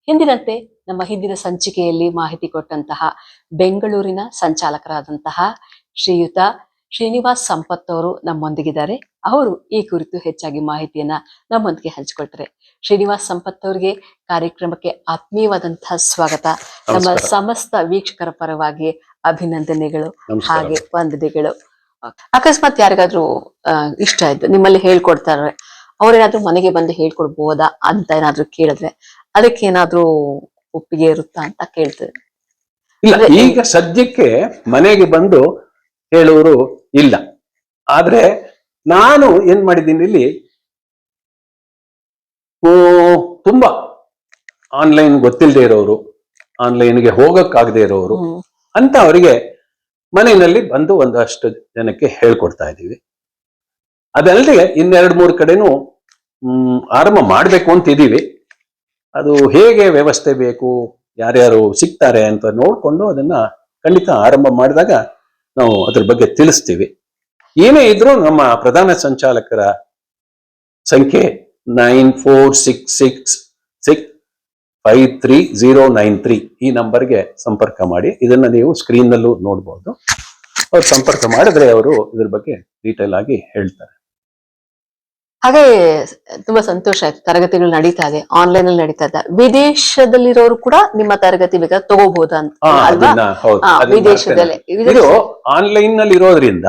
ಹಿಂದಿನಂತೆ ನಮ್ಮ ಹಿಂದಿನ ಸಂಚಿಕೆಯಲ್ಲಿ ಮಾಹಿತಿ ಕೊಟ್ಟಂತಹ ಬೆಂಗಳೂರಿನ ಸಂಚಾಲಕರಾದಂತಹ ಶ್ರೀಯುತ ಶ್ರೀನಿವಾಸ್ ಸಂಪತ್ ಅವರು ನಮ್ಮೊಂದಿಗಿದ್ದಾರೆ. ಅವರು ಈ ಕುರಿತು ಹೆಚ್ಚಾಗಿ ಮಾಹಿತಿಯನ್ನ ನಮ್ಮೊಂದಿಗೆ ಹಂಚಿಕೊಳ್ತಾರೆ. ಶ್ರೀನಿವಾಸ್ ಸಂಪತ್ ಅವರಿಗೆ ಕಾರ್ಯಕ್ರಮಕ್ಕೆ ಆತ್ಮೀಯವಾದಂತಹ ಸ್ವಾಗತ. ನಮ್ಮ ಸಮಸ್ತ ವೀಕ್ಷಕರ ಪರವಾಗಿ ಅಭಿನಂದನೆಗಳು ಹಾಗೆ ವಂದನೆಗಳು. ಅಕಸ್ಮಾತ್ ಯಾರಿಗಾದ್ರೂ ಇಷ್ಟ ಆಯ್ತು ನಿಮ್ಮಲ್ಲಿ ಹೇಳ್ಕೊಡ್ತಾರೆ, ಅವ್ರೇನಾದ್ರೂ ಮನೆಗೆ ಬಂದು ಹೇಳ್ಕೊಡ್ಬೋದಾ ಅಂತ ಏನಾದ್ರು ಕೇಳಿದ್ರೆ ಅದಕ್ಕೆ ಏನಾದ್ರೂ ಒಪ್ಪಿಗೆ ಇರುತ್ತಾ ಅಂತ ಕೇಳ್ತೇವೆ. ಇಲ್ಲ, ಈಗ ಸದ್ಯಕ್ಕೆ ಮನೆಗೆ ಬಂದು ಹೇಳುವರು ಇಲ್ಲ. ಆದ್ರೆ ನಾನು ಏನ್ ಮಾಡಿದ್ದೀನಿ, ಇಲ್ಲಿ ತುಂಬಾ ಆನ್ಲೈನ್ ಗೊತ್ತಿಲ್ಲದೆ ಇರೋರು, ಆನ್ಲೈನ್ಗೆ ಹೋಗಕ್ಕಾಗದೆ ಇರೋರು ಅಂತ ಅವರಿಗೆ ಮನೆಯಲ್ಲಿ ಬಂದು ಒಂದಷ್ಟು ಜನಕ್ಕೆ ಹೇಳ್ಕೊಡ್ತಾ ಇದ್ದೀವಿ. ಅದಲ್ಲದೆ ಇನ್ನೆರಡು ಮೂರು ಕಡೆನೂ ಆರಂಭ ಮಾಡ್ಬೇಕು ಅಂತಿದ್ದೀವಿ. ಅದು ಹೇಗೆ ವ್ಯವಸ್ಥೆ ಬೇಕು, ಯಾರ್ಯಾರು ಸಿಗ್ತಾರೆ ಅಂತ ನೋಡ್ಕೊಂಡು ಅದನ್ನ ಖಂಡಿತ ಆರಂಭ ಮಾಡಿದಾಗ ನಾವು ಅದ್ರ ಬಗ್ಗೆ ತಿಳಿಸ್ತೀವಿ. ಏನೇ ಇದ್ರೂ ನಮ್ಮ ಪ್ರಧಾನ ಸಂಚಾಲಕರ ಸಂಖ್ಯೆ 9466653093 ಈ ನಂಬರ್ಗೆ ಸಂಪರ್ಕ ಮಾಡಿ. ಇದನ್ನ ನೀವು ಸ್ಕ್ರೀನ್ ನಲ್ಲೂ ನೋಡ್ಬೋದು. ಅವ್ರು ಸಂಪರ್ಕ ಮಾಡಿದ್ರೆ ಅವರು ಇದ್ರ ಬಗ್ಗೆ ಡೀಟೇಲ್ ಆಗಿ ಹೇಳ್ತಾರೆ. ಹಾಗೆ ತುಂಬಾ ಸಂತೋಷ ಆಯ್ತು. ತರಗತಿಗಳು ನಡೀತಾ ಇದೆ, ಆನ್ಲೈನ್ ಅಲ್ಲಿ ನಡೀತಾ ಇದೆ. ವಿದೇಶದಲ್ಲಿರೋರು ಕೂಡ ನಿಮ್ಮ ತರಗತಿ ಬೇಕಾದ್ರೆ ತಗೋಬಹುದಾ ಅಂತ ವಿದೇಶದಲ್ಲಿ? ಇದು ಆನ್ಲೈನ್ ನಲ್ಲಿ ಇರೋದ್ರಿಂದ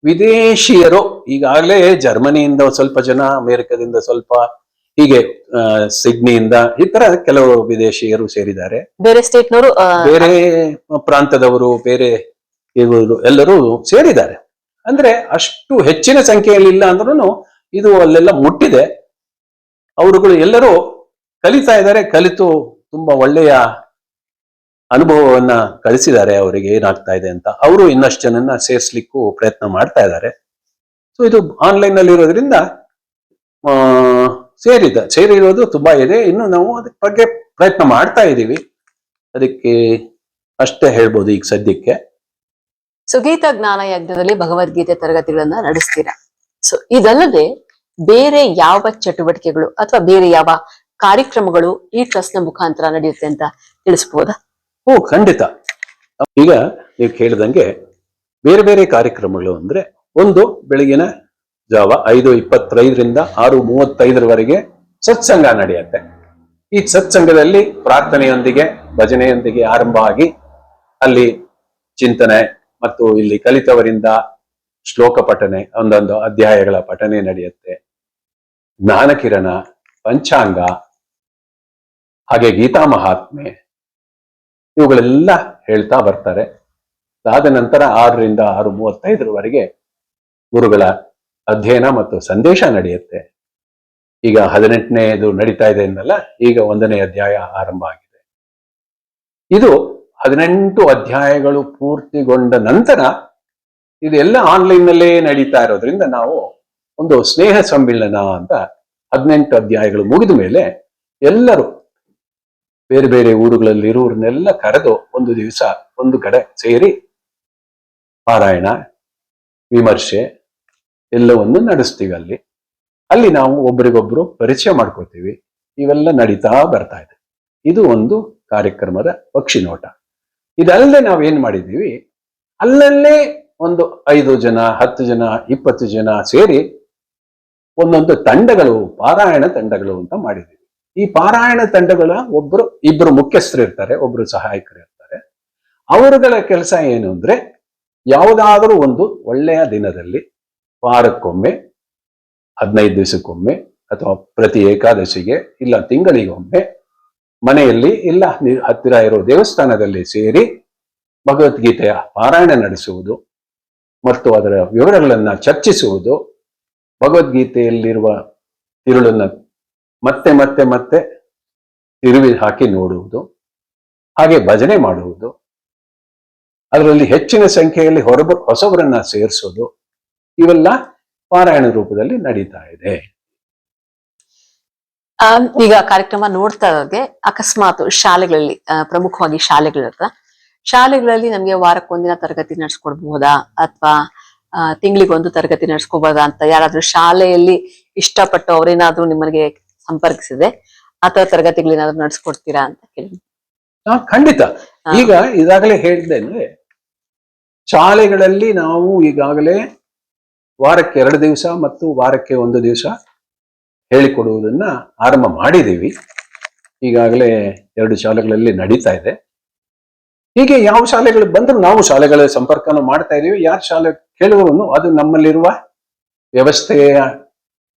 ವಿದೇಶಿಯರು ಈಗಾಗಲೇ ಜರ್ಮನಿಯಿಂದ ಸ್ವಲ್ಪ ಜನ, ಅಮೆರಿಕದಿಂದ ಸ್ವಲ್ಪ, ಹೀಗೆ ಸಿಡ್ನಿಯಿಂದ ಈ ತರ ಕೆಲವು ವಿದೇಶಿಯರು ಸೇರಿದ್ದಾರೆ. ಬೇರೆ ಸ್ಟೇಟ್ನವರು, ಬೇರೆ ಪ್ರಾಂತದವರು, ಬೇರೆ ಇವರು ಎಲ್ಲರೂ ಸೇರಿದ್ದಾರೆ. ಅಂದ್ರೆ ಅಷ್ಟು ಹೆಚ್ಚಿನ ಸಂಖ್ಯೆಯಲ್ಲಿ ಇಲ್ಲ ಅಂದ್ರೂ ಇದು ಅಲ್ಲೆಲ್ಲ ಮುಟ್ಟಿದೆ. ಅವರುಗಳು ಎಲ್ಲರೂ ಕಲಿತಾ ಇದ್ದಾರೆ. ಕಲಿತು ತುಂಬಾ ಒಳ್ಳೆಯ ಅನುಭವವನ್ನ ಕಳಿಸಿದ್ದಾರೆ. ಅವರಿಗೆ ಏನಾಗ್ತಾ ಇದೆ ಅಂತ ಅವರು ಇನ್ನಷ್ಟು ಜನನ್ನ ಸೇರಿಸ್ಲಿಕ್ಕೂ ಪ್ರಯತ್ನ ಮಾಡ್ತಾ ಇದ್ದಾರೆ. ಸೊ ಇದು ಆನ್ಲೈನ್ ನಲ್ಲಿ ಇರೋದ್ರಿಂದ ಸೇರಿರೋದು ತುಂಬಾ ಇದೆ. ಇನ್ನು ನಾವು ಅದಕ್ಕೆ ಬಗ್ಗೆ ಪ್ರಯತ್ನ ಮಾಡ್ತಾ ಇದ್ದೀವಿ. ಅದಕ್ಕೆ ಅಷ್ಟೇ ಹೇಳ್ಬೋದು ಈಗ ಸದ್ಯಕ್ಕೆ. ಸುಗೀತ ಜ್ಞಾನ ಯಜ್ಞದಲ್ಲಿ ಭಗವದ್ಗೀತೆ ತರಗತಿಗಳನ್ನ ನಡೆಸ್ತೀರಾ. ಸೊ ಇದಲ್ಲದೆ ಬೇರೆ ಯಾವ ಚಟುವಟಿಕೆಗಳು ಅಥವಾ ಬೇರೆ ಯಾವ ಕಾರ್ಯಕ್ರಮಗಳು ಈ ಟ್ರಸ್ಟ್ ನ ಮುಖಾಂತರ ನಡೆಯುತ್ತೆ ಅಂತ ತಿಳಿಸಬಹುದಾ? ಖಂಡಿತ. ಈಗ ನೀವು ಕೇಳಿದಂಗೆ ಬೇರೆ ಬೇರೆ ಕಾರ್ಯಕ್ರಮಗಳು ಅಂದ್ರೆ, ಒಂದು ಬೆಳಗಿನ ಜಾವ 5:25ರಿಂದ 6:35ರವರೆಗೆ ಸತ್ಸಂಗ ನಡೆಯುತ್ತೆ. ಈ ಸತ್ಸಂಗದಲ್ಲಿ ಪ್ರಾರ್ಥನೆಯೊಂದಿಗೆ ಭಜನೆಯೊಂದಿಗೆ ಆರಂಭ ಆಗಿ ಅಲ್ಲಿ ಚಿಂತನೆ ಮತ್ತು ಇಲ್ಲಿ ಕಲಿತವರಿಂದ ಶ್ಲೋಕ ಪಠನೆ, ಒಂದೊಂದು ಅಧ್ಯಾಯಗಳ ಪಠನೆ ನಡೆಯುತ್ತೆ. ಜ್ಞಾನಕಿರಣ, ಪಂಚಾಂಗ, ಹಾಗೆ ಗೀತಾ ಮಹಾತ್ಮೆ ಇವುಗಳೆಲ್ಲ ಹೇಳ್ತಾ ಬರ್ತಾರೆ. ಅದಾದ ನಂತರ 6ರಿಂದ 6:35ರವರೆಗೆ ಗುರುಗಳ ಅಧ್ಯಯನ ಮತ್ತು ಸಂದೇಶ ನಡೆಯುತ್ತೆ. ಈಗ 18ನೇದು ನಡೀತಾ ಇದೆ ಅನ್ನಲ್ಲ, ಈಗ 1ನೇ ಅಧ್ಯಾಯ ಆರಂಭ ಆಗಿದೆ. ಇದು 18 ಅಧ್ಯಾಯಗಳು ಪೂರ್ತಿಗೊಂಡ ನಂತರ ಇದೆಲ್ಲ ಆನ್ಲೈನ್ ನಲ್ಲೇ ನಡೀತಾ ಇರೋದ್ರಿಂದ ನಾವು ಒಂದು ಸ್ನೇಹ ಸಮ್ಮಿಲನ ಅಂತ 18 ಅಧ್ಯಾಯಗಳು ಮುಗಿದ ಮೇಲೆ ಎಲ್ಲರೂ ಬೇರೆ ಬೇರೆ ಊರುಗಳಲ್ಲಿ ಇರುವವ್ರನ್ನೆಲ್ಲ ಕರೆದು ಒಂದು ದಿವಸ ಒಂದು ಕಡೆ ಸೇರಿ ಪಾರಾಯಣ, ವಿಮರ್ಶೆ ಎಲ್ಲವನ್ನು ನಡೆಸ್ತೀವಿ. ಅಲ್ಲಿ ನಾವು ಒಬ್ರಿಗೊಬ್ರು ಪರಿಚಯ ಮಾಡ್ಕೋತೀವಿ. ಇವೆಲ್ಲ ನಡೀತಾ ಬರ್ತಾ ಇದೆ. ಇದು ಒಂದು ಕಾರ್ಯಕ್ರಮದ ಪಕ್ಷಿ ನೋಟ. ಇದಲ್ಲದೆ ನಾವೇನ್ ಮಾಡಿದೀವಿ, ಅಲ್ಲಲ್ಲೇ ಒಂದು 5 ಜನ, 10 ಜನ, 20 ಜನ ಸೇರಿ ಒಂದೊಂದು ತಂಡಗಳು, ಪಾರಾಯಣ ತಂಡಗಳು ಅಂತ ಮಾಡಿದೀವಿ. ಈ ಪಾರಾಯಣ ತಂಡಗಳ ಇಬ್ಬರು ಮುಖ್ಯಸ್ಥರು ಇರ್ತಾರೆ, ಒಬ್ರು ಸಹಾಯಕರು ಇರ್ತಾರೆ. ಅವರುಗಳ ಕೆಲಸ ಏನು ಅಂದ್ರೆ, ಯಾವುದಾದ್ರೂ ಒಂದು ಒಳ್ಳೆಯ ದಿನದಲ್ಲಿ ವಾರಕ್ಕೊಮ್ಮೆ, 15 ದಿವಸಕ್ಕೊಮ್ಮೆ, ಅಥವಾ ಪ್ರತಿ ಏಕಾದಶಿಗೆ, ಇಲ್ಲ ತಿಂಗಳಿಗೊಮ್ಮೆ ಮನೆಯಲ್ಲಿ ಇಲ್ಲ ಹತ್ತಿರ ಇರೋ ದೇವಸ್ಥಾನದಲ್ಲಿ ಸೇರಿ ಭಗವದ್ಗೀತೆಯ ಪಾರಾಯಣ ನಡೆಸುವುದು ಮತ್ತು ಅದರ ವಿವರಗಳನ್ನ ಚರ್ಚಿಸುವುದು, ಭಗವದ್ಗೀತೆಯಲ್ಲಿರುವ ತಿರುಳನ್ನ ಮತ್ತೆ ಮತ್ತೆ ಮತ್ತೆ ತಿರುವಿ ಹಾಕಿ ನೋಡುವುದು, ಹಾಗೆ ಭಜನೆ ಮಾಡುವುದು, ಅದರಲ್ಲಿ ಹೆಚ್ಚಿನ ಸಂಖ್ಯೆಯಲ್ಲಿ ಹೊಸಬರನ್ನ ಸೇರಿಸೋದು, ಇವೆಲ್ಲ ಪಾರಾಯಣ ರೂಪದಲ್ಲಿ ನಡೀತಾ ಇದೆ. ಈಗ ಕಾರ್ಯಕ್ರಮ ನೋಡ್ತಾ ಇರೋಗೆ ಅಕಸ್ಮಾತ್ ಶಾಲೆಗಳಲ್ಲಿ, ಪ್ರಮುಖವಾಗಿ ಶಾಲೆಗಳಲ್ಲಿ ನಮ್ಗೆ ವಾರಕ್ಕೊಂದಿನ ತರಗತಿ ನಡೆಸ್ಕೊಡ್ಬಹುದಾ ಅಥವಾ ತಿಂಗಳಿಗೊಂದು ತರಗತಿ ನಡೆಸ್ಕೋಬಹುದಾ ಅಂತ ಯಾರಾದ್ರೂ ಶಾಲೆಯಲ್ಲಿ ಇಷ್ಟಪಟ್ಟು ಅವ್ರೇನಾದ್ರೂ ನಿಮ್ಮನಿಗೆ ಸಂಪರ್ಕಿಸಿದೆ ಅಥವಾ ತರಗತಿಗಳೇನಾದ್ರು ನಡೆಸ್ಕೊಡ್ತೀರಾ ಅಂತ ಕೇಳಿ. ಖಂಡಿತ. ಈಗ ಈಗಾಗಲೇ ಹೇಳಿದೆ ಅಂದ್ರೆ ಶಾಲೆಗಳಲ್ಲಿ ನಾವು ಈಗಾಗಲೇ ವಾರಕ್ಕೆ 2 ದಿವಸ ಮತ್ತು ವಾರಕ್ಕೆ 1 ದಿವಸ ಹೇಳಿಕೊಡುವುದನ್ನ ಆರಂಭ ಮಾಡಿದ್ದೀವಿ. ಈಗಾಗಲೇ 2 ಶಾಲೆಗಳಲ್ಲಿ ನಡೀತಾ ಇದೆ. ಹೀಗೆ ಯಾವ ಶಾಲೆಗಳು ಬಂದ್ರು ನಾವು ಶಾಲೆಗಳ ಸಂಪರ್ಕನ ಮಾಡ್ತಾ ಇದೀವಿ. ಯಾರ ಶಾಲೆ ಕೇಳುವವನು ಅದು ನಮ್ಮಲ್ಲಿರುವ ವ್ಯವಸ್ಥೆಯ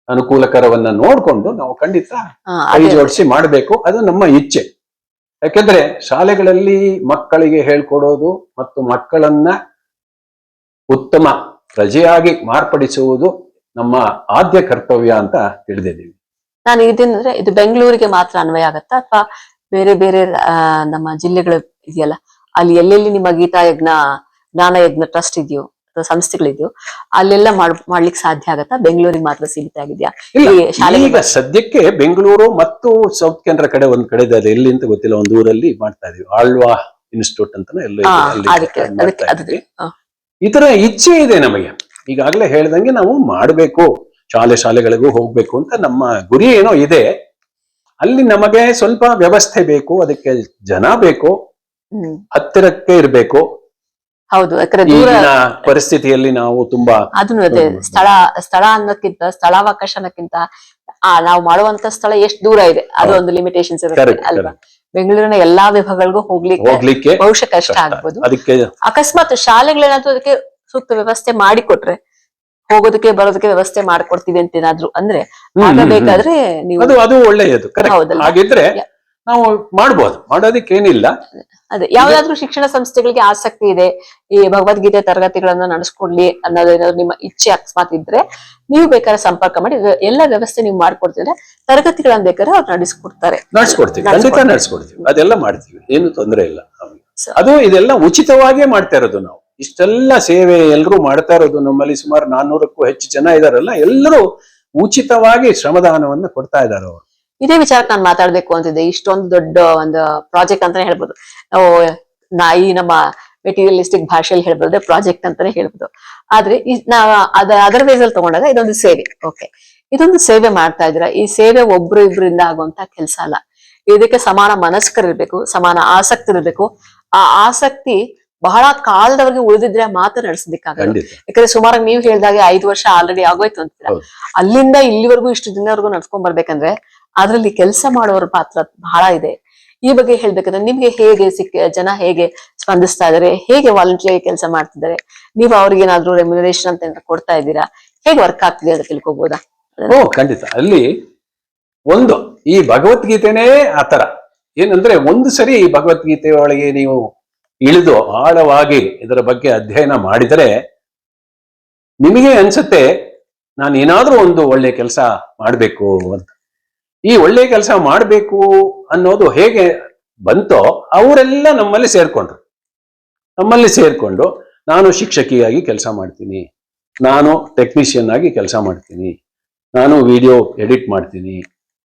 ಅನುಕೂಲಕರವನ್ನ ನೋಡ್ಕೊಂಡು ನಾವು ಖಂಡಿತ ಕೈ ಜೋಡಿಸಿ ಮಾಡಬೇಕು. ಅದು ನಮ್ಮ ಇಚ್ಛೆ. ಯಾಕೆಂದ್ರೆ ಶಾಲೆಗಳಲ್ಲಿ ಮಕ್ಕಳಿಗೆ ಹೇಳ್ಕೊಡೋದು ಮತ್ತು ಮಕ್ಕಳನ್ನ ಉತ್ತಮ ಪ್ರಜೆಯಾಗಿ ಮಾರ್ಪಡಿಸುವುದು ನಮ್ಮ ಆದ್ಯ ಕರ್ತವ್ಯ ಅಂತ ತಿಳಿದಿದ್ದೀವಿ. ನಾನು ಇದೇನಂದ್ರೆ ಇದು ಬೆಂಗಳೂರಿಗೆ ಮಾತ್ರ ಅನ್ವಯ ಆಗತ್ತಾ ಅಥವಾ ಬೇರೆ ಬೇರೆ ನಮ್ಮ ಜಿಲ್ಲೆಗಳು ಇದೆಯಲ್ಲ ಅಲ್ಲಿ ಎಲ್ಲೆಲ್ಲಿ ನಿಮ್ಮ ಗೀತಾ ಯಜ್ಞ ಜ್ಞಾನ ಯಜ್ಞ ಟ್ರಸ್ಟ್ ಇದೆಯೋ ಅಥವಾ ಸಂಸ್ಥೆಗಳಿದೆಯೋ ಅಲ್ಲೆಲ್ಲ ಮಾಡ್ಲಿಕ್ಕೆ ಸಾಧ್ಯ ಆಗತ್ತಾ? ಬೆಂಗಳೂರಿಗೆ ಮಾತ್ರ ಸೀಮಿತ ಆಗಿದ್ಯಾ? ಈಗ ಸದ್ಯಕ್ಕೆ ಬೆಂಗಳೂರು ಮತ್ತು ಸೌತ್ ಕೆನರಾ ಕಡೆ ಒಂದ್ ಕಡೆ ಇದೆ, ಎಲ್ಲಿ ಅಂತ ಗೊತ್ತಿಲ್ಲ, ಒಂದು ಊರಲ್ಲಿ ಮಾಡ್ತಾ ಇದೀವಿ. ಆಳ್ವಾ ಇನ್ಸ್ಟಿಟ್ಯೂಟ್ ಅಂತಾನೆ ಎಲ್ಲ ಇದರ ಇಚ್ಛೆ ಇದೆ ನಮಗೆ. ಈಗಾಗಲೇ ಹೇಳ್ದಂಗೆ ನಾವು ಮಾಡಬೇಕು, ಶಾಲೆಗಳಿಗೂ ಹೋಗ್ಬೇಕು ಅಂತ ನಮ್ಮ ಗುರಿ ಏನೋ ಇದೆ. ಅಲ್ಲಿ ನಮಗೆ ಸ್ವಲ್ಪ ವ್ಯವಸ್ಥೆ ಬೇಕು, ಅದಕ್ಕೆ ಜನ ಬೇಕು, ಹತ್ತಿರಕ್ಕೆ ಇರ್ಬೇಕು. ಹೌದು, ಈಗಿನ ಪರಿಸ್ಥಿತಿಯಲ್ಲಿ ನಾವು ತುಂಬಾ ಅದನ್ನು ಸ್ಥಳ ಅನ್ನೋಕ್ಕಿಂತ ಸ್ಥಳಾವಕಾಶ ಅನ್ನೋಕ್ಕಿಂತ ನಾವು ಮಾಡುವಂತ ಸ್ಥಳ ಎಷ್ಟು ದೂರ ಇದೆ ಅದು ಒಂದು ಲಿಮಿಟೇಷನ್ಸ್ ಇರುತ್ತೆ ಅಲ್ವಾ? ಬೆಂಗಳೂರಿನ ಎಲ್ಲಾ ವಿಭಾಗಗಳಿಗೂ ಹೋಗ್ಲಿಕ್ಕೆ ಬಹುಶಃ ಕಷ್ಟ ಆಗ್ಬೋದು. ಅದಕ್ಕೆ ಅಕಸ್ಮಾತ್ ಶಾಲೆಗಳೇನಾದ್ರೂ ಅದಕ್ಕೆ ಸೂಕ್ತ ವ್ಯವಸ್ಥೆ ಮಾಡಿಕೊಟ್ರೆ ಹೋಗೋದಕ್ಕೆ ಬರೋದಕ್ಕೆ ವ್ಯವಸ್ಥೆ ಮಾಡ್ಕೊಡ್ತೀವಿ ಅಂತ ಏನಾದ್ರು ಅಂದ್ರೆ ಆಗಬೇಕಾದ್ರೆ ನೀವು ಅದು ಒಳ್ಳೆಯದು. ಹಾಗಿದ್ರೆ ನಾವು ಮಾಡ್ಬೋದು, ಮಾಡೋದಕ್ಕೇನಿಲ್ಲ. ಅದೇ ಯಾವ್ದಾದ್ರು ಶಿಕ್ಷಣ ಸಂಸ್ಥೆಗಳಿಗೆ ಆಸಕ್ತಿ ಇದೆ ಈ ಭಗವದ್ಗೀತೆ ತರಗತಿಗಳನ್ನ ನಡೆಸ್ಕೊಡ್ಲಿ ಅನ್ನೋದೇನಾದ್ರು ನಿಮ್ಮ ಇಚ್ಛೆ ಅಕಸ್ಮಾತ್ ಇದ್ರೆ ನೀವು ಬೇಕಾದ್ರೆ ಸಂಪರ್ಕ ಮಾಡಿ ಎಲ್ಲ ವ್ಯವಸ್ಥೆ ನೀವು ಮಾಡ್ಕೊಡ್ತಿದ್ರೆ ತರಗತಿಗಳನ್ನ ಬೇಕಾದ್ರೆ ಅವ್ರು ನಡೆಸ್ಕೊಡ್ತೀವಿ, ಖಂಡಿತ ನಡೆಸ್ಕೊಡ್ತೀವಿ, ಅದೆಲ್ಲ ಮಾಡ್ತೀವಿ, ಏನು ತೊಂದರೆ ಇಲ್ಲ. ಅದು ಇದೆಲ್ಲ ಉಚಿತವಾಗಿಯೇ ಮಾಡ್ತಾ ಇರೋದು ನಾವು. ಇಷ್ಟೆಲ್ಲ ಸೇವೆ ಎಲ್ಲರೂ ಮಾಡ್ತಾ ಇರೋದು. ನಮ್ಮಲ್ಲಿ ಸುಮಾರು 400ಕ್ಕೂ ಹೆಚ್ಚು ಜನ ಇದಾರಲ್ಲ, ಎಲ್ಲರೂ ಉಚಿತವಾಗಿ ಶ್ರಮದಾನವನ್ನು ಕೊಡ್ತಾ ಇದ್ದಾರೆ ಅವರು. ಇದೇ ವಿಚಾರಕ್ಕೆ ನಾನು ಮಾತಾಡ್ಬೇಕು ಅಂತಿದ್ದೆ. ಇಷ್ಟೊಂದು ದೊಡ್ಡ ಒಂದು ಪ್ರಾಜೆಕ್ಟ್ ಅಂತಾನೆ ಹೇಳ್ಬೋದು ನಾವು ಈ ನಮ್ಮ ಮೆಟೀರಿಯಲಿಸ್ಟಿಕ್ ಭಾಷೆಯಲ್ಲಿ ಹೇಳ್ಬೋದು ಪ್ರಾಜೆಕ್ಟ್ ಅಂತಾನೆ ಹೇಳ್ಬೋದು. ಆದ್ರೆ ಅದರ್ ವೇಸ್ ಅಲ್ಲಿ ತಗೊಂಡಾಗ ಇದೊಂದು ಸೇವೆ. ಓಕೆ, ಇದೊಂದು ಸೇವೆ ಮಾಡ್ತಾ ಇದ್ರ ಈ ಸೇವೆ ಒಬ್ರು ಇಬ್ರಿಂದ ಆಗುವಂತ ಕೆಲಸ ಅಲ್ಲ. ಇದಕ್ಕೆ ಸಮಾನ ಮನಸ್ಕರಿರ್ಬೇಕು, ಸಮಾನ ಆಸಕ್ತಿ ಇರ್ಬೇಕು. ಆ ಆಸಕ್ತಿ ಬಹಳ ಕಾಲದವರೆಗೆ ಉಳಿದಿದ್ರೆ ಮಾತ್ರ ನಡೆಸೋದಿಕ್ಕಾಗಲ್ಲ. ಯಾಕಂದ್ರೆ ಸುಮಾರು ನೀವು ಹೇಳ್ದಾಗ 5 ವರ್ಷ ಆಲ್ರೆಡಿ ಆಗೋಯ್ತು ಅಂತೀರ. ಅಲ್ಲಿಂದ ಇಲ್ಲಿವರೆಗೂ ಇಷ್ಟು ದಿನವರೆಗೂ ನಡ್ಸ್ಕೊಂಡ್ ಬರ್ಬೇಕಂದ್ರೆ ಅದ್ರಲ್ಲಿ ಕೆಲಸ ಮಾಡುವವರ ಪಾತ್ರ ಬಹಳ ಇದೆ. ಈ ಬಗ್ಗೆ ಹೇಳ್ಬೇಕಂದ್ರೆ ನಿಮ್ಗೆ ಹೇಗೆ ಜನ ಹೇಗೆ ಸ್ಪಂದಿಸ್ತಾ ಇದಾರೆ, ಹೇಗೆ ವಾಲಂಟಿಯರ್ ಕೆಲಸ ಮಾಡ್ತಿದ್ದಾರೆ, ನೀವು ಅವ್ರಿಗೆ ಏನಾದ್ರು ರೆಮ್ಯುನರೇಷನ್ ಅಂತ ಕೊಡ್ತಾ ಇದ್ದೀರಾ, ಹೇಗೆ ವರ್ಕ್ ಆಗ್ತಿದೆ ಅಂತ ತಿಳ್ಕೊಬೋದಾ? ಖಂಡಿತ. ಅಲ್ಲಿ ಒಂದು ಈ ಭಗವದ್ಗೀತೆನೇ ಆತರ ಏನಂದ್ರೆ, ಒಂದು ಸರಿ ಈ ಭಗವದ್ಗೀತೆ ಒಳಗೆ ನೀವು ಇಳಿದು ಆಳವಾಗಿ ಇದರ ಬಗ್ಗೆ ಅಧ್ಯಯನ ಮಾಡಿದರೆ ನಿಮಗೆ ಅನ್ಸುತ್ತೆ ನಾನು ಏನಾದ್ರೂ ಒಂದು ಒಳ್ಳೆ ಕೆಲಸ ಮಾಡ್ಬೇಕು ಅಂತ. ಈ ಒಳ್ಳೆ ಕೆಲಸ ಮಾಡ್ಬೇಕು ಅನ್ನೋದು ಹೇಗೆ ಬಂತೋ ಅವರೆಲ್ಲ ನಮ್ಮಲ್ಲಿ ಸೇರ್ಕೊಂಡು ನಾನು ಶಿಕ್ಷಕಿಯಾಗಿ ಕೆಲಸ ಮಾಡ್ತೀನಿ, ನಾನು ಟೆಕ್ನಿಷಿಯನ್ ಆಗಿ ಕೆಲಸ ಮಾಡ್ತೀನಿ, ನಾನು ವಿಡಿಯೋ ಎಡಿಟ್ ಮಾಡ್ತೀನಿ,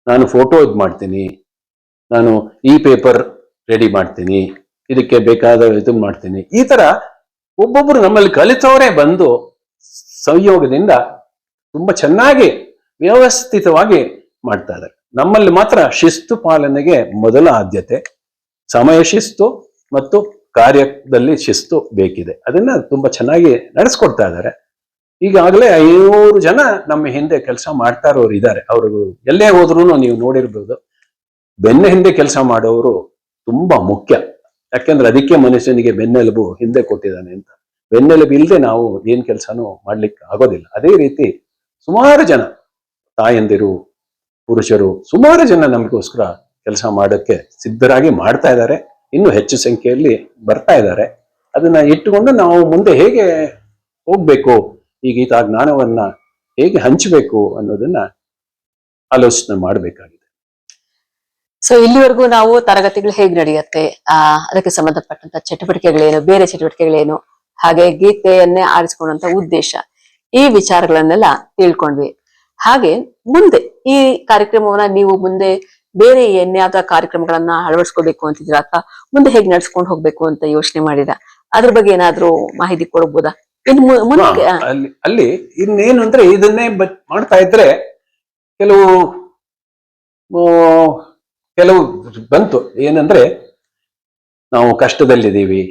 ನಾನು ಫೋಟೋ ಮಾಡ್ತೀನಿ, ನಾನು ಈ ಪೇಪರ್ ರೆಡಿ ಮಾಡ್ತೀನಿ, ಇದಕ್ಕೆ ಬೇಕಾದ ಇದನ್ನ ಮಾಡ್ತೀನಿ. ಈ ತರ ಒಬ್ಬೊಬ್ರು ನಮ್ಮಲ್ಲಿ ಕಲಿತವರೇ ಬಂದು ಸಂಯೋಗದಿಂದ ತುಂಬಾ ಚೆನ್ನಾಗಿ ವ್ಯವಸ್ಥಿತವಾಗಿ ಮಾಡ್ತಾ ಇದ್ದಾರೆ. ನಮ್ಮಲ್ಲಿ ಮಾತ್ರ ಶಿಸ್ತು ಪಾಲನೆಗೆ ಮೊದಲ ಆದ್ಯತೆ, ಸಮಯ ಶಿಸ್ತು ಮತ್ತು ಕಾರ್ಯದಲ್ಲಿ ಶಿಸ್ತು ಬೇಕಿದೆ. ಅದನ್ನ ತುಂಬಾ ಚೆನ್ನಾಗಿ ನಡೆಸ್ಕೊಡ್ತಾ ಇದ್ದಾರೆ. ಈಗಾಗಲೇ 500 ಜನ ನಮ್ಮ ಹಿಂದೆ ಕೆಲಸ ಮಾಡ್ತಾ ಇರೋರು ಇದ್ದಾರೆ. ಅವರು ಎಲ್ಲೇ ಹೋದ್ರು ನೀವು ನೋಡಿರ್ಬೋದು, ಬೆನ್ನ ಹಿಂದೆ ಕೆಲಸ ಮಾಡೋರು ತುಂಬಾ ಮುಖ್ಯ. ಯಾಕೆಂದ್ರೆ ಅದಕ್ಕೆ ಮನುಷ್ಯನಿಗೆ ಬೆನ್ನೆಲುಬು ಹಿಂದೆ ಕೊಟ್ಟಿದ್ದಾನೆ ಅಂತ. ಬೆನ್ನೆಲುಬು ಇಲ್ಲದೆ ನಾವು ಏನ್ ಕೆಲಸನೂ ಮಾಡ್ಲಿಕ್ಕೆ ಆಗೋದಿಲ್ಲ. ಅದೇ ರೀತಿ ಸುಮಾರು ಜನ ತಾಯಂದಿರು, ಪುರುಷರು, ಸುಮಾರು ಜನ ನಮಗೋಸ್ಕರ ಕೆಲಸ ಮಾಡೋಕ್ಕೆ ಸಿದ್ಧರಾಗಿ ಮಾಡ್ತಾ ಇದ್ದಾರೆ. ಇನ್ನು ಹೆಚ್ಚು ಸಂಖ್ಯೆಯಲ್ಲಿ ಬರ್ತಾ ಇದ್ದಾರೆ. ಅದನ್ನ ಇಟ್ಟುಕೊಂಡು ನಾವು ಮುಂದೆ ಹೇಗೆ ಹೋಗ್ಬೇಕು, ಈ ಗೀತಾ ಜ್ಞಾನವನ್ನ ಹೇಗೆ ಹಂಚಬೇಕು ಅನ್ನೋದನ್ನ ಆಲೋಚನೆ ಮಾಡಬೇಕಾಗಿದೆ. ಸೊ ಇಲ್ಲಿವರೆಗೂ ನಾವು ತರಗತಿಗಳು ಹೇಗೆ ನಡೆಯುತ್ತೆ, ಅದಕ್ಕೆ ಸಂಬಂಧಪಟ್ಟಂತ ಚಟುವಟಿಕೆಗಳೇನು, ಬೇರೆ ಚಟುವಟಿಕೆಗಳೇನು, ಹಾಗೆ ಗೀತೆಯನ್ನೇ ಆರಿಸಿಕೊಳ್ಳುವಂತ ಉದ್ದೇಶ, ಈ ವಿಚಾರಗಳನ್ನೆಲ್ಲ ತಿಳ್ಕೊಂಡ್ವಿ. ಹಾಗೆ ಮುಂದೆ ಈ ಕಾರ್ಯಕ್ರಮವನ್ನ ನೀವು ಮುಂದೆ ಬೇರೆ ಏನ್ಯಾವ್ದ ಕಾರ್ಯಕ್ರಮಗಳನ್ನ ಅಳವಡಿಸ್ಕೋಬೇಕು ಅಂತಿದ್ದೀರಾ ಅಥವಾ ಮುಂದೆ ಹೇಗೆ ನಡ್ಸ್ಕೊಂಡು ಹೋಗ್ಬೇಕು ಅಂತ ಯೋಚನೆ ಮಾಡಿದ, ಅದ್ರ ಬಗ್ಗೆ ಏನಾದ್ರೂ ಮಾಹಿತಿ ಕೊಡಬಹುದಾ? ಅಲ್ಲಿ ಇನ್ನೇನು ಅಂದ್ರೆ ಇದನ್ನೇ ಮಾಡ್ತಾ ಇದ್ರೆ ಕೆಲವು ಕೆಲವು ಬಂತು ಏನಂದ್ರೆ, ನಾವು ಕಷ್ಟದಲ್ಲಿದ್ದೀವಿ,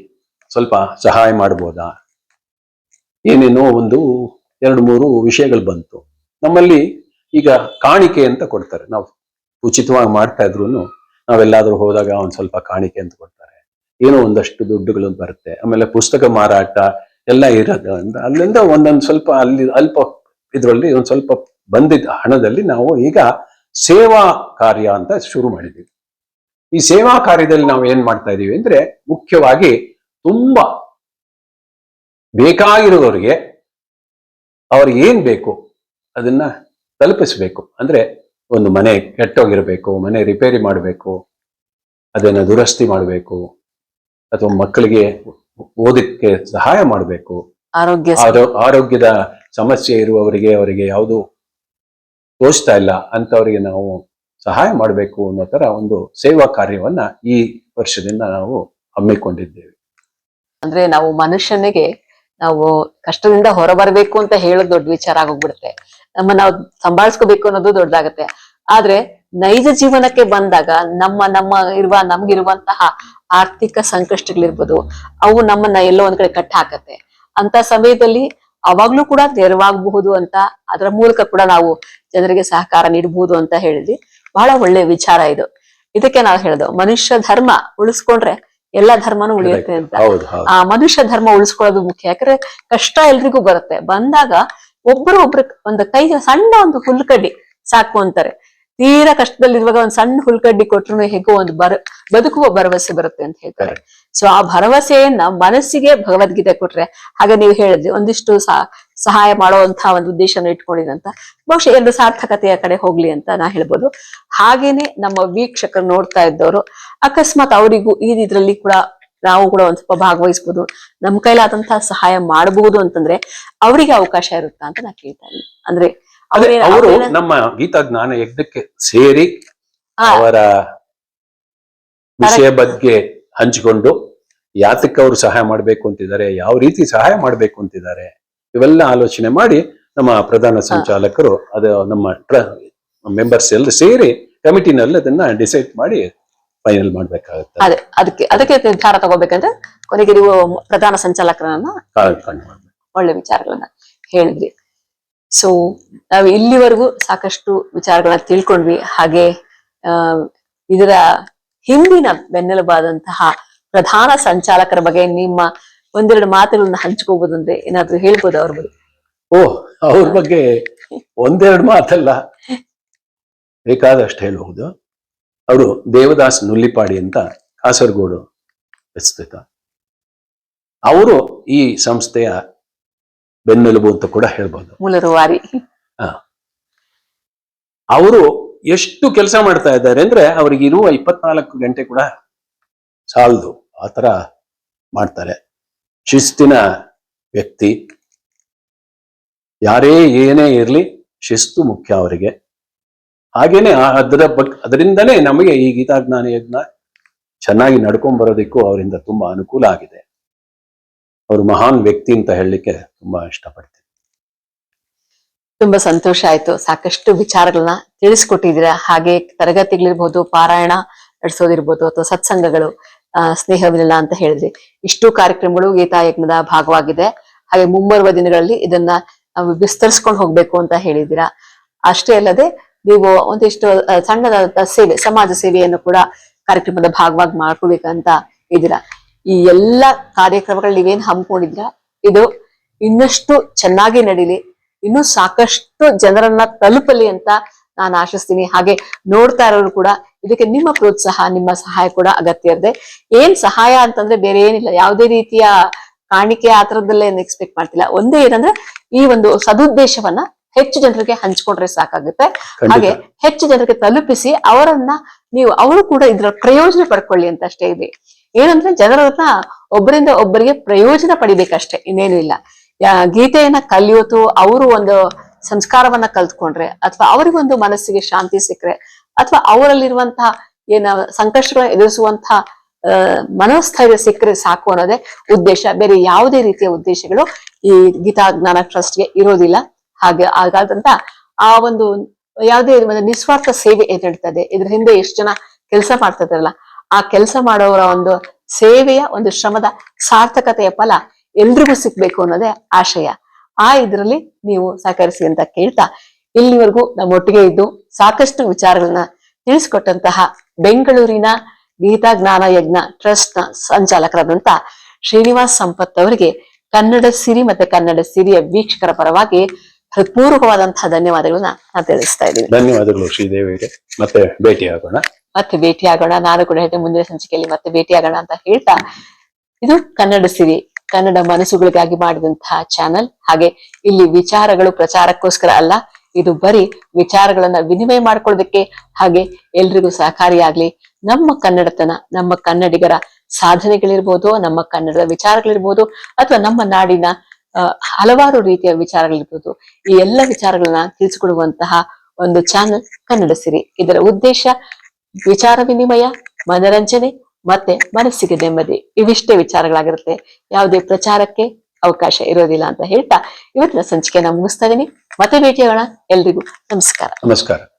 ಸ್ವಲ್ಪ ಸಹಾಯ ಮಾಡ್ಬೋದಾ, ಏನೇನೋ ಒಂದು 2-3 ವಿಷಯಗಳು ಬಂತು. ನಮ್ಮಲ್ಲಿ ಈಗ ಕಾಣಿಕೆ ಅಂತ ಕೊಡ್ತಾರೆ. ನಾವು ಉಚಿತವಾಗಿ ಮಾಡ್ತಾ ಇದ್ರು ನಾವೆಲ್ಲಾದ್ರೂ ಹೋದಾಗ ಒಂದ್ ಸ್ವಲ್ಪ ಕಾಣಿಕೆ ಅಂತ ಕೊಡ್ತಾರೆ, ಏನೋ ಒಂದಷ್ಟು ದುಡ್ಡುಗಳು ಬರುತ್ತೆ. ಆಮೇಲೆ ಪುಸ್ತಕ ಮಾರಾಟ ಎಲ್ಲ ಇರೋದು ಅಲ್ಲಿಂದ ಒಂದೊಂದು ಸ್ವಲ್ಪ ಅಲ್ಲಿ ಅಲ್ಪ ಇದ್ರಲ್ಲಿ ಒಂದ್ ಸ್ವಲ್ಪ ಬಂದಿದ್ದ ಹಣದಲ್ಲಿ ನಾವು ಈಗ ಸೇವಾ ಕಾರ್ಯ ಅಂತ ಶುರು ಮಾಡಿದ್ದೀವಿ. ಈ ಸೇವಾ ಕಾರ್ಯದಲ್ಲಿ ನಾವು ಏನ್ ಮಾಡ್ತಾ ಇದೀವಿ ಅಂದ್ರೆ, ಮುಖ್ಯವಾಗಿ ತುಂಬಾ ಬೇಕಾಗಿರುವವರಿಗೆ ಅವ್ರಿಗೆ ಏನ್ ಬೇಕು ಅದನ್ನ ತಲುಪಿಸ್ಬೇಕು. ಅಂದ್ರೆ ಒಂದು ಮನೆ ಕೆಟ್ಟೋಗಿರ್ಬೇಕು, ಮನೆ ರಿಪೇರಿ ಮಾಡಬೇಕು, ಅದನ್ನ ದುರಸ್ತಿ ಮಾಡಬೇಕು, ಅಥವಾ ಮಕ್ಕಳಿಗೆ ಓದಕ್ಕೆ ಸಹಾಯ ಮಾಡಬೇಕು, ಆರೋಗ್ಯದ ಸಮಸ್ಯೆ ಇರುವವರಿಗೆ ಅವರಿಗೆ ಯಾವುದು ತೋಚ್ತಾ ಇಲ್ಲ ಅಂತವರಿಗೆ ನಾವು ಸಹಾಯ ಮಾಡಬೇಕು ಅನ್ನೋ ತರ ಒಂದು ಸೇವಾ ಕಾರ್ಯವನ್ನ ಈ ವರ್ಷದಿಂದ ನಾವು ಹಮ್ಮಿಕೊಂಡಿದ್ದೇವೆ. ಅಂದ್ರೆ ನಾವು ಮನುಷ್ಯನಿಗೆ ನಾವು ಕಷ್ಟದಿಂದ ಹೊರಬರಬೇಕು ಅಂತ ಹೇಳೋದು ದೊಡ್ಡ ವಿಚಾರ ಆಗೋಗ್ಬಿಡುತ್ತೆ. ನಾವು ಸಂಭಾಳಿಸ್ಕೋಬೇಕು ಅನ್ನೋದು ದೊಡ್ಡದಾಗತ್ತೆ. ಆದ್ರೆ ನೈಜ ಜೀವನಕ್ಕೆ ಬಂದಾಗ ನಮ್ಗಿರುವಂತಹ ಆರ್ಥಿಕ ಸಂಕಷ್ಟಗಳಿರ್ಬೋದು, ಅವು ನಮ್ಮನ್ನ ಎಲ್ಲೋ ಒಂದ್ ಕಡೆ ಕಟ್ಟ ಹಾಕತ್ತೆ. ಅಂತ ಸಮಯದಲ್ಲಿ ಅವಾಗ್ಲೂ ಕೂಡ ನೆರವಾಗಬಹುದು ಅಂತ, ಅದರ ಮೂಲಕ ಕೂಡ ನಾವು ಜನರಿಗೆ ಸಹಕಾರ ನೀಡಬಹುದು ಅಂತ ಹೇಳಿದ್ವಿ. ಬಹಳ ಒಳ್ಳೆ ವಿಚಾರ ಇದು. ಇದಕ್ಕೆ ನಾವು ಹೇಳೋದು, ಮನುಷ್ಯ ಧರ್ಮ ಉಳಿಸ್ಕೊಂಡ್ರೆ ಎಲ್ಲ ಧರ್ಮನೂ ಉಳಿಯುತ್ತೆ ಅಂತ. ಆ ಮನುಷ್ಯ ಧರ್ಮ ಉಳಿಸ್ಕೊಳ್ಳೋದು ಮುಖ್ಯ. ಯಾಕಂದ್ರೆ ಕಷ್ಟ ಎಲ್ರಿಗೂ ಬರುತ್ತೆ. ಬಂದಾಗ ಒಬ್ರು ಒಂದು ಕೈಗೆ ಸಣ್ಣ ಒಂದು ಹುಲ್ಕಡ್ಡಿ ಸಾಕು ಅಂತಾರೆ. ತೀರಾ ಕಷ್ಟದಲ್ಲಿರುವಾಗ ಒಂದ್ ಸಣ್ಣ ಹುಲ್ಕಡ್ಡಿ ಕೊಟ್ರು ಹೇಗೋ ಒಂದು ಬದುಕುವ ಭರವಸೆ ಬರುತ್ತೆ ಅಂತ ಹೇಳ್ತಾರೆ. ಸೊ ಆ ಭರವಸೆಯನ್ನ ಮನಸ್ಸಿಗೆ ಭಗವದ್ಗೀತೆ ಕೊಟ್ರೆ, ಹಾಗೆ ನೀವು ಹೇಳಿದ್ರಿ ಒಂದಿಷ್ಟು ಸಹಾಯ ಮಾಡುವಂತಹ ಒಂದು ಉದ್ದೇಶನ ಇಟ್ಕೊಂಡಿದಂತ, ಬಹುಶಃ ಎರಡು ಸಾರ್ಥಕತೆಯ ಕಡೆ ಹೋಗ್ಲಿ ಅಂತ ನಾ ಹೇಳ್ಬೋದು. ಹಾಗೇನೆ ನಮ್ಮ ವೀಕ್ಷಕರು ನೋಡ್ತಾ ಇದ್ದವರು ಅಕಸ್ಮಾತ್ ಅವರಿಗೂ ಇದ್ರಲ್ಲಿ ಕೂಡ ನಾವು ಕೂಡ ಒಂದ್ ಸ್ವಲ್ಪ ಭಾಗವಹಿಸ್ಬೋದು, ನಮ್ ಕೈಲಾದಂತಹ ಸಹಾಯ ಮಾಡಬಹುದು ಅಂತಂದ್ರೆ ಅವರಿಗೆ ಅವಕಾಶ ಇರುತ್ತಾ ಅಂತ ನಾ ಕೇಳ್ತಾ ಇದ್ದೀನಿ. ಅಂದ್ರೆ ಅವರು ನಮ್ಮ ಗೀತಾ ಜ್ಞಾನ ಯಜ್ಞಕ್ಕೆ ಸೇರಿ ಅವರ ವಿಷಯ ಬಗ್ಗೆ ಹಂಚಿಕೊಂಡು ಯಾತಕ್ಕೆ ಅವರು ಸಹಾಯ ಮಾಡ್ಬೇಕು ಅಂತಿದ್ದಾರೆ, ಯಾವ ರೀತಿ ಸಹಾಯ ಮಾಡ್ಬೇಕು ಅಂತಿದ್ದಾರೆ, ಇವೆಲ್ಲ ಆಲೋಚನೆ ಮಾಡಿ ನಮ್ಮ ಪ್ರಧಾನ ಸಂಚಾಲಕರು ಅದು ನಮ್ಮ ಮೆಂಬರ್ಸ್ ಎಲ್ಲ ಸೇರಿ ಕಮಿಟಿನಲ್ಲಿ ಅದನ್ನ ಡಿಸೈಡ್ ಮಾಡಿ ಫೈನಲ್ ಮಾಡ್ಬೇಕಾಗುತ್ತೆ. ಅದಕ್ಕೆ ನಿರ್ಧಾರ ತಗೋಬೇಕಂದ್ರೆ ಕೊನೆಗೆ ನೀವು ಪ್ರಧಾನ ಸಂಚಾಲಕರನ್ನ ಒಳ್ಳೆ ವಿಚಾರಗಳನ್ನ ಹೇಳಿದ್ರಿ. ಸೊ ನಾವು ಇಲ್ಲಿವರೆಗೂ ಸಾಕಷ್ಟು ವಿಚಾರಗಳನ್ನ ತಿಳ್ಕೊಂಡ್ವಿ. ಹಾಗೆ ಇದರ ಹಿಂದಿನ ಬೆನ್ನೆಲುಬಾದಂತಹ ಪ್ರಧಾನ ಸಂಚಾಲಕರ ಬಗ್ಗೆ ನಿಮ್ಮ ಒಂದೆರಡು ಮಾತುಗಳನ್ನ ಹಂಚ್ಕೋಬಹುದು ಅಂದ್ರೆ ಏನಾದ್ರು ಹೇಳ್ಬೋದು ಅವ್ರ ಬಗ್ಗೆ? ಅವ್ರ ಬಗ್ಗೆ ಒಂದೆರಡು ಮಾತಲ್ಲ, ಬೇಕಾದಷ್ಟು ಹೇಳಬಹುದು. ಅವರು ದೇವದಾಸ್ ನುಲ್ಲಿಪಾಡಿ ಅಂತ ಕಾಸರಗೋಡು ಸ್ಥಿತ. ಅವರು ಈ ಸಂಸ್ಥೆಯ ಬೆನ್ನೆಲುಬು ಅಂತ ಕೂಡ ಹೇಳ್ಬೋದು, ಮೂಲರುವಾರಿ. ಅವರು ಎಷ್ಟು ಕೆಲಸ ಮಾಡ್ತಾ ಇದ್ದಾರೆ ಅಂದ್ರೆ ಅವ್ರಿಗೆ ಇರುವ 24 ಗಂಟೆ ಕೂಡ ಸಾಲದು, ಆತರ ಮಾಡ್ತಾರೆ. ಶಿಸ್ತಿನ ವ್ಯಕ್ತಿ, ಯಾರೇ ಏನೇ ಇರ್ಲಿ ಶಿಸ್ತು ಮುಖ್ಯ ಅವರಿಗೆ. ಹಾಗೇನೆ ಅದರಿಂದನೇ ನಮಗೆ ಈ ಗೀತಾಜ್ಞಾನ ಯಜ್ಞ ಚೆನ್ನಾಗಿ ನಡ್ಕೊಂಡ್ ಬರೋದಕ್ಕೂ ಅವರಿಂದ ತುಂಬಾ ಅನುಕೂಲ ಆಗಿದೆ. ಅವರು ಮಹಾನ್ ವ್ಯಕ್ತಿ ಅಂತ ಹೇಳಲಿಕ್ಕೆ ತುಂಬಾ ಇಷ್ಟಪಡ್ತೀನಿ. ತುಂಬಾ ಸಂತೋಷ ಆಯ್ತು. ಸಾಕಷ್ಟು ವಿಚಾರಗಳನ್ನ ತಿಳಿಸ್ಕೊಟ್ಟಿದ್ದೀರಾ. ಹಾಗೆ ತರಗತಿಗಳಿರ್ಬೋದು, ಪಾರಾಯಣ ನಡೆಸೋದಿರ್ಬೋದು, ಅಥವಾ ಸತ್ಸಂಗಗಳು, ಸ್ನೇಹ ವಿನಿಲ ಅಂತ ಹೇಳಿದ್ರಿ. ಇಷ್ಟು ಕಾರ್ಯಕ್ರಮಗಳು ಗೀತಾ ಯಜ್ಞದ ಭಾಗವಾಗಿದೆ. ಹಾಗೆ ಮುಂಬರುವ ದಿನಗಳಲ್ಲಿ ಇದನ್ನ ನಾವು ವಿಸ್ತರಿಸ್ಕೊಂಡು ಹೋಗ್ಬೇಕು ಅಂತ ಹೇಳಿದ್ದೀರಾ. ಅಷ್ಟೇ ಅಲ್ಲದೆ ನೀವು ಒಂದಿಷ್ಟು ಸಣ್ಣದಾದ ಸೇವೆ, ಸಮಾಜ ಸೇವೆಯನ್ನು ಕೂಡ ಕಾರ್ಯಕ್ರಮದ ಭಾಗವಾಗಿ ಮಾಡ್ಕೋಬೇಕಂತ ಇದ್ದೀರಾ. ಈ ಎಲ್ಲಾ ಕಾರ್ಯಕ್ರಮಗಳು ನೀವೇನ್ ಹಮ್ಮಿಕೊಂಡಿದ್ರ ಇದು ಇನ್ನಷ್ಟು ಚೆನ್ನಾಗಿ ನಡೀಲಿ, ಇನ್ನೂ ಸಾಕಷ್ಟು ಜನರನ್ನ ತಲುಪಲಿ ಅಂತ ನಾನು ಆಶಿಸ್ತೀನಿ. ಹಾಗೆ ನೋಡ್ತಾ ಇರೋರು ಕೂಡ ಇದಕ್ಕೆ ನಿಮ್ಮ ಪ್ರೋತ್ಸಾಹ, ನಿಮ್ಮ ಸಹಾಯ ಕೂಡ ಅಗತ್ಯ ಇದೆ. ಏನ್ ಸಹಾಯ ಅಂತಂದ್ರೆ ಬೇರೆ ಏನಿಲ್ಲ, ಯಾವುದೇ ರೀತಿಯ ಕಾಣಿಕೆ ಆ ತರದ್ದೆಲ್ಲ ಏನು ಎಕ್ಸ್ಪೆಕ್ಟ್ ಮಾಡ್ತಿಲ್ಲ. ಒಂದೇ ಏನಂದ್ರೆ ಈ ಒಂದು ಸದುದ್ದೇಶವನ್ನ ಹೆಚ್ಚು ಜನರಿಗೆ ಹಂಚ್ಕೊಂಡ್ರೆ ಸಾಕಾಗುತ್ತೆ. ಹಾಗೆ ಹೆಚ್ಚು ಜನರಿಗೆ ತಲುಪಿಸಿ ಅವರು ಕೂಡ ಇದ್ರ ಪ್ರಯೋಜನ ಪಡ್ಕೊಳ್ಳಿ ಅಂತ ಅಷ್ಟೇ ಇದೆ. ಏನಂದ್ರೆ ಜನರನ್ನ ಒಬ್ಬರಿಂದ ಒಬ್ಬರಿಗೆ ಪ್ರಯೋಜನ ಪಡಿಬೇಕಷ್ಟೇ, ಇನ್ನೇನು ಇಲ್ಲ. ಗೀತೆಯನ್ನ ಕಲಿಯೋತು ಅವರು ಒಂದು ಸಂಸ್ಕಾರವನ್ನ ಕಲ್ತ್ಕೊಂಡ್ರೆ, ಅಥವಾ ಅವರಿಗೊಂದು ಮನಸ್ಸಿಗೆ ಶಾಂತಿ ಸಿಕ್ಕರೆ, ಅಥವಾ ಅವರಲ್ಲಿರುವಂತಹ ಸಂಕಷ್ಟಗಳನ್ನ ಎದುರಿಸುವಂತಹ ಮನೋಸ್ಥೈರ್ಯ ಸಿಕ್ಕರೆ ಸಾಕು ಅನ್ನೋದೇ ಉದ್ದೇಶ. ಬೇರೆ ಯಾವುದೇ ರೀತಿಯ ಉದ್ದೇಶಗಳು ಈ ಗೀತಾ ಜ್ಞಾನ ಟ್ರಸ್ಟ್ಗೆ ಇರೋದಿಲ್ಲ. ಹಾಗಾದಂತ ಆ ಒಂದು ಯಾವುದೇ ನಿಸ್ವಾರ್ಥ ಸೇವೆ ಏನ್ ನಡೀತದೆ, ಇದ್ರ ಹಿಂದೆ ಎಷ್ಟು ಜನ ಕೆಲಸ ಮಾಡ್ತಾ ಇದ್ದಾರಲ್ಲ, ಆ ಕೆಲಸ ಮಾಡೋರ ಒಂದು ಸೇವೆಯ ಒಂದು ಶ್ರಮದ ಸಾರ್ಥಕತೆಯ ಫಲ ಎಲ್ರಿಗೂ ಸಿಗ್ಬೇಕು ಅನ್ನೋದೇ ಆಶಯ. ಆ ಇದ್ರಲ್ಲಿ ನೀವು ಸಹಕರಿಸಿ ಅಂತ ಕೇಳ್ತಾ, ಇಲ್ಲಿವರೆಗೂ ನಮ್ಮೊಟ್ಟಿಗೆ ಇದ್ದು ಸಾಕಷ್ಟು ವಿಚಾರಗಳನ್ನ ತಿಳಿಸ್ಕೊಟ್ಟಂತಹ ಬೆಂಗಳೂರಿನ ಗೀತಾ ಜ್ಞಾನ ಯಜ್ಞ ಟ್ರಸ್ಟ್ ನ ಸಂಚಾಲಕರಾದಂತ ಶ್ರೀನಿವಾಸ್ ಸಂಪತ್ ಅವರಿಗೆ ಕನ್ನಡ ಸಿರಿ ಮತ್ತೆ ಕನ್ನಡ ಸಿರಿಯ ವೀಕ್ಷಕರ ಪರವಾಗಿ ಹೃತ್ಪೂರ್ವಕವಾದಂತಹ ಧನ್ಯವಾದಗಳನ್ನ ನಾನು ತಿಳಿಸ್ತಾ ಇದ್ದೀನಿ. ಧನ್ಯವಾದಗಳು ಶ್ರೀದೇವಿಗೆ. ಮತ್ತೆ ಭೇಟಿಯಾಗೋಣ. ನಾನು ಕೂಡ ಹೇಳ್ತೇನೆ, ಮುಂದಿನ ಸಂಚಿಕೆಯಲ್ಲಿ ಮತ್ತೆ ಭೇಟಿಯಾಗೋಣ ಅಂತ ಹೇಳ್ತಾ, ಇದು ಕನ್ನಡ ಸಿರಿ, ಕನ್ನಡ ಮನಸ್ಸುಗಳಿಗಾಗಿ ಮಾಡಿದಂತಹ ಚಾನಲ್. ಹಾಗೆ ಇಲ್ಲಿ ವಿಚಾರಗಳು ಪ್ರಚಾರಕ್ಕೋಸ್ಕರ ಅಲ್ಲ, ಇದು ಬರೀ ವಿಚಾರಗಳನ್ನ ವಿನಿಮಯ ಮಾಡ್ಕೊಳ್ಳೋದಕ್ಕೆ, ಹಾಗೆ ಎಲ್ರಿಗೂ ಸಹಕಾರಿಯಾಗ್ಲಿ. ನಮ್ಮ ಕನ್ನಡತನ, ನಮ್ಮ ಕನ್ನಡಿಗರ ಸಾಧನೆಗಳಿರ್ಬೋದು, ನಮ್ಮ ಕನ್ನಡದ ವಿಚಾರಗಳಿರ್ಬೋದು, ಅಥವಾ ನಮ್ಮ ನಾಡಿನ ಹಲವಾರು ರೀತಿಯ ವಿಚಾರಗಳಿರ್ಬೋದು, ಈ ಎಲ್ಲ ವಿಚಾರಗಳನ್ನ ತಿಳಿಸಿಕೊಡುವಂತಹ ಒಂದು ಚಾನಲ್ ಕನ್ನಡ ಸಿರಿ. ಇದರ ಉದ್ದೇಶ ವಿಚಾರ ವಿನಿಮಯ, ಮನರಂಜನೆ ಮತ್ತೆ ಮನಸ್ಸಿಗೆ ನೆಮ್ಮದಿ, ಇವಿಷ್ಟೇ ವಿಚಾರಗಳಾಗಿರುತ್ತೆ. ಯಾವುದೇ ಪ್ರಚಾರಕ್ಕೆ ಅವಕಾಶ ಇರೋದಿಲ್ಲ ಅಂತ ಹೇಳ್ತಾ ಇವತ್ತಿನ ಸಂಚಿಕೆನ ಮುಗಿಸ್ತಾ ಇದೀನಿ. ಮತ್ತೆ ಭೇಟಿಯಾಗೋಣ. ಎಲ್ರಿಗೂ ನಮಸ್ಕಾರ. ನಮಸ್ಕಾರ.